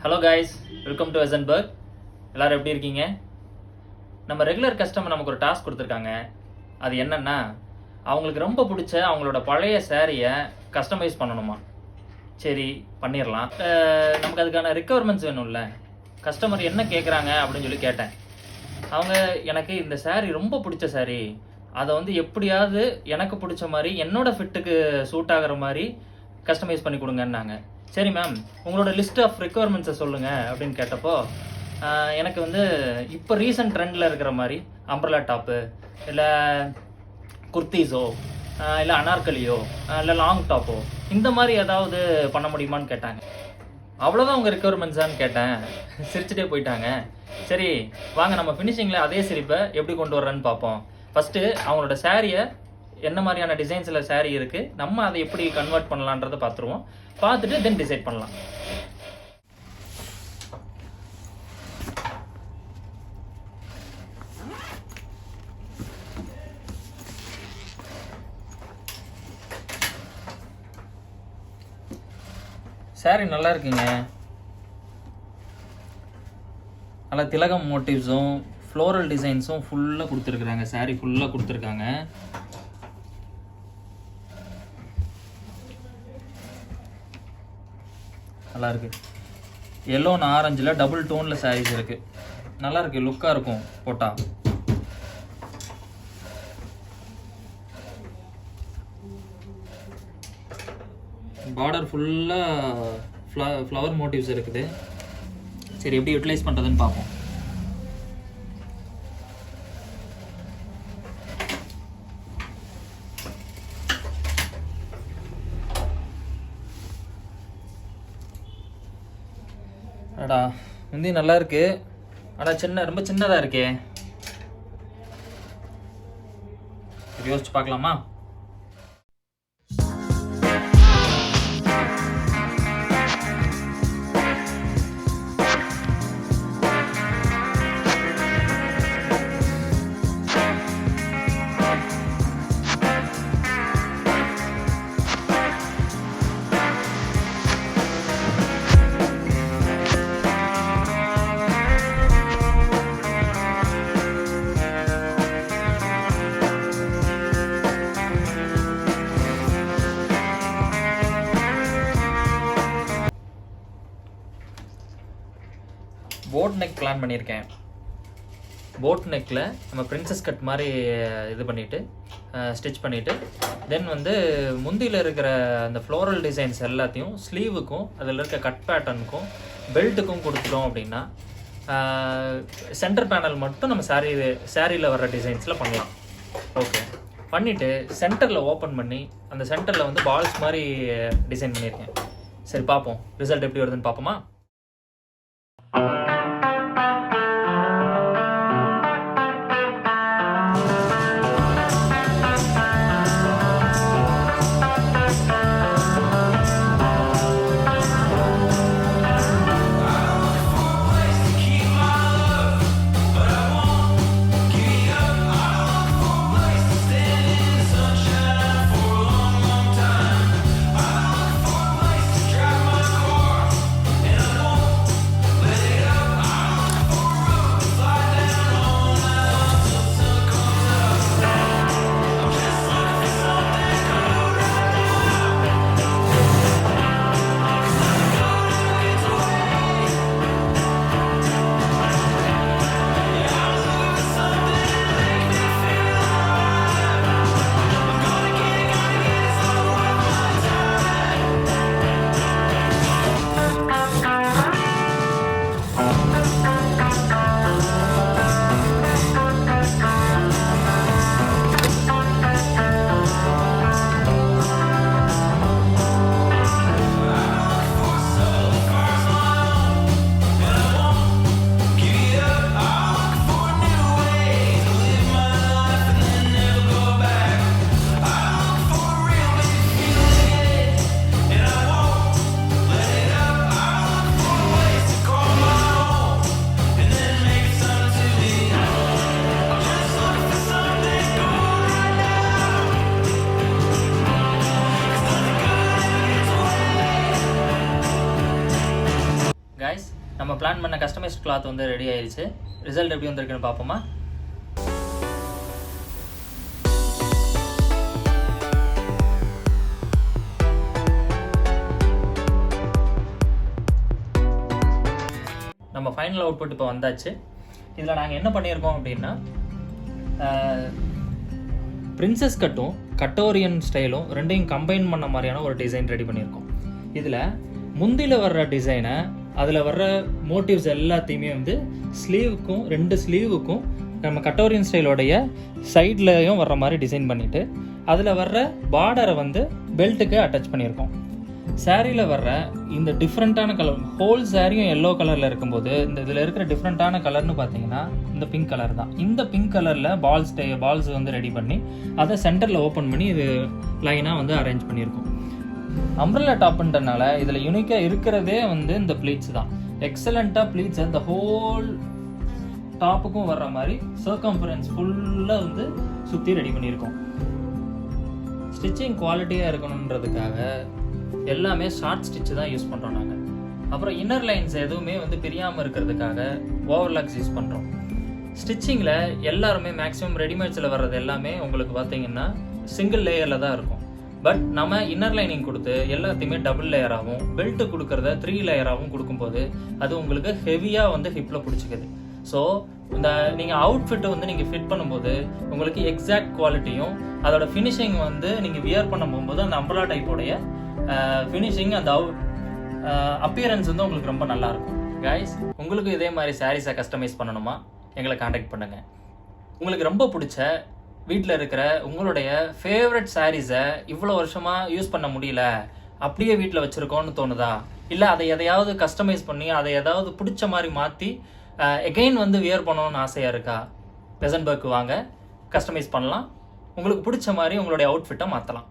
Hello guys, welcome to எசன்பர்க். எல்லோரும் எப்படி இருக்கீங்க? நம்ம ரெகுலர் கஸ்டமர் நமக்கு ஒரு டாஸ்க் கொடுத்துருக்காங்க. அது என்னன்னா, அவங்களுக்கு ரொம்ப பிடிச்ச அவங்களோட பழைய சேரீயை கஸ்டமைஸ் பண்ணணுமா. சரி, பண்ணிடலாம். நமக்கு அதுக்கான ரிக்குவயர்மெண்ட்ஸ் வேணும்ல. கஸ்டமர் என்ன கேட்குறாங்க அப்படின்னு சொல்லி கேட்டேன். அவங்க எனக்கு இந்த சேரீ ரொம்ப பிடிச்ச சேரீ, அதை வந்து எப்படியாவது எனக்கு பிடிச்ச மாதிரி என்னோட ஃபிட்டுக்கு சூட் ஆகிற மாதிரி கஸ்டமைஸ் பண்ணி கொடுங்கன்னாங்க. சரி மேம், உங்களோட லிஸ்ட் ஆஃப் ரிக்குவயர்மெண்ட்ஸை சொல்லுங்கள் அப்படின்னு கேட்டப்போ, எனக்கு வந்து இப்போ ரீசன்ட் ட்ரெண்டில் இருக்கிற மாதிரி அம்ப்ரலா டாப்பு, இல்லை குர்த்தீஸோ, இல்லை அனார்கலியோ, இல்லை லாங் டாப்போ, இந்த மாதிரி ஏதாவது பண்ண முடியுமான்னு கேட்டாங்க. அவ்வளோதான் உங்கள் ரிக்குவயர்மெண்ட்ஸான்னு கேட்டேன். சிரிச்சுட்டே போயிட்டாங்க. சரி வாங்க, நம்ம ஃபினிஷிங்கில் அதே சிரிப்பை எப்படி கொண்டு வர்றேன்னு பார்ப்போம். ஃபஸ்ட்டு அவங்களோட சேரீயை என்ன மாதிரியான டிசைன்ஸில் சேரீ இருக்குது, நம்ம அதை எப்படி கன்வெர்ட் பண்ணலான்றதை பார்த்துருவோம். பார்த்துட்டு தென் டிசைட் பண்ணலாம். சேரீ நல்லா இருக்குங்க. நல்லா திலகம் மோட்டிவ்ஸும் ஃப்ளோரல் டிசைன்ஸும் ஃபுல்லாக கொடுத்துருக்குறாங்க. சேரீ ஃபுல்லாக கொடுத்துருக்காங்க. நல்லா இருக்கு. எல்லோ அண்ட் ஆரஞ்சில் டபுள் டோனில் சாரீஸ் இருக்கு. நல்லா இருக்கு, லுக்காக இருக்கும் போட்டா. பார்டர் ஃபுல்லாக ஃப்ளவர் மோட்டிவ்ஸ் இருக்குது. சரி, எப்படி யூட்டிலைஸ் பண்ணுறதுன்னு பார்ப்போம். அடா, முந்தி நல்லா இருக்கு. ஆனால் ரொம்ப சின்னதாக இருக்கே. யோசிச்சு பார்க்கலாமா? போட் நெக் பிளான் பண்ணியிருக்கேன். போட் நெக்கில் நம்ம பிரின்சஸ் கட் மாதிரி இது பண்ணிவிட்டு ஸ்டிச் பண்ணிவிட்டு தென் வந்து முந்தியில் இருக்கிற அந்த ஃப்ளோரல் டிசைன்ஸ் எல்லாத்தையும் ஸ்லீவுக்கும் அதில் இருக்க கட் பேட்டர்னுக்கும் பெல்ட்டுக்கும் கொடுத்துட்டோம் அப்படின்னா சென்டர் பேனல் மட்டும் நம்ம சாரியில் வர்ற டிசைன்ஸில் பண்ணலாம். ஓகே, பண்ணிவிட்டு சென்டரில் ஓப்பன் பண்ணி அந்த சென்டரில் வந்து பால்ஸ் மாதிரி டிசைன் பண்ணியிருக்கேன். சரி, பார்ப்போம் ரிசல்ட் எப்படி வருதுன்னு பார்ப்போமா? guys, நம்ம பிளான் பண்ண கஸ்டமைஸ்ட் கிளாத் வந்து ரெடி ஆயிடுச்சு. ரிசல்ட் எப்படி வந்திருக்குன்னு பார்ப்போமா? நம்ம ஃபைனல் அவுட்புட் இப்போ வந்தாச்சு. இதில் நாங்கள் என்ன பண்ணியிருக்கோம் அப்படின்னா, பிரின்சஸ் கட்டும் கட்டோரியன் ஸ்டைலும் ரெண்டையும் கம்பைன் பண்ண மாதிரியான ஒரு டிசைன் ரெடி பண்ணியிருக்கோம். இதில் முந்தியில் வர்ற டிசைனை, அதில் வர்ற மோட்டிவ்ஸ் எல்லாத்தையுமே வந்து ஸ்லீவுக்கும் 2 ஸ்லீவுக்கும் நம்ம கட்டோரியன் ஸ்டைலோடைய சைட்லையும் வர்ற மாதிரி டிசைன் பண்ணிவிட்டு, அதில் வர்ற பார்டரை வந்து பெல்ட்டுக்கு அட்டாச் பண்ணியிருக்கோம். சாரியில் வர்ற இந்த டிஃப்ரெண்ட்டான கலர், ஹோல் சாரியும் எல்லோ கலரில் இருக்கும்போது இந்த இதில் இருக்கிற டிஃப்ரெண்ட்டான கலர்னு பார்த்தீங்கன்னா இந்த பிங்க் கலர் தான். இந்த பிங்க் கலரில் பால்ஸ் வந்து ரெடி பண்ணி அதை சென்டரில் ஓப்பன் பண்ணி இது லைனாக வந்து அரேஞ்ச் பண்ணியிருக்கோம். அம்ப்ரெல்லா டாப்ன்றனால இதில் யூனிக்காக இருக்கிறதே வந்து இந்த ப்ளீட்ஸ் தான். எக்ஸலண்ட்டாக ப்ளீட்ஸை இந்த ஹோல் டாப்புக்கும் வர்ற மாதிரி சர்க்கம்ஃபரன்ஸ் ஃபுல்லாக வந்து சுற்றி ரெடி பண்ணியிருக்கோம். ஸ்டிச்சிங் குவாலிட்டியாக இருக்கணுன்றதுக்காக எல்லாமே ஷார்ட் ஸ்டிச்சு தான் யூஸ் பண்ணுறோம் நாங்கள். அப்புறம் இன்னர் லைன்ஸ் எதுவுமே வந்து பிரியாமல் இருக்கிறதுக்காக ஓவர்லாக்ஸ் யூஸ் பண்ணுறோம். ஸ்டிச்சிங்கில் எல்லாருமே மேக்ஸிமம் ரெடிமேட்ஸில் வர்றது எல்லாமே உங்களுக்கு பார்த்தீங்கன்னா சிங்கிள் லேயரில் தான் இருக்கும். பட் நம்ம இன்னர் லைனிங் கொடுத்து எல்லாத்தையுமே டபுள் லேயராகவும், பெல்ட்டு கொடுக்குறத 3 லேயராகவும் கொடுக்கும்போது அது உங்களுக்கு ஹெவியாக வந்து ஹிப்பில் பிடிச்சிக்குது. ஸோ இந்த நீங்கள் அவுட்ஃபிட்டை வந்து நீங்கள் ஃபிட் பண்ணும்போது உங்களுக்கு எக்ஸாக்ட் குவாலிட்டியும் அதோட ஃபினிஷிங் வந்து நீங்கள் வியர் பண்ண போகும்போது அந்த அம்ப்ரெல்லா டைப்போடைய ஃபினிஷிங், அந்த அப்பியரன்ஸ் வந்து உங்களுக்கு ரொம்ப நல்லாயிருக்கும். கைஸ், உங்களுக்கு இதே மாதிரி சாரீஸை கஸ்டமைஸ் பண்ணணுமா? எங்களை காண்டாக்ட் பண்ணுங்கள். உங்களுக்கு ரொம்ப பிடிச்ச வீட்டில் இருக்கிற உங்களுடைய ஃபேவரட் சாரீஸை இவ்வளோ வருஷமாக யூஸ் பண்ண முடியல, அப்படியே வீட்டில் வச்சுருக்கோன்னு தோணுதா? இல்லை அதை எதையாவது கஸ்டமைஸ் பண்ணி அதை எதாவது பிடிச்ச மாதிரி மாற்றி எகெயின் வந்து வியர் பண்ணணும்னு ஆசையாக இருக்கா? பெசன்ட் பர்க்கு வாங்க, கஸ்டமைஸ் பண்ணலாம். உங்களுக்கு பிடிச்ச மாதிரி உங்களுடைய அவுட்ஃபிட்டை மாற்றலாம்.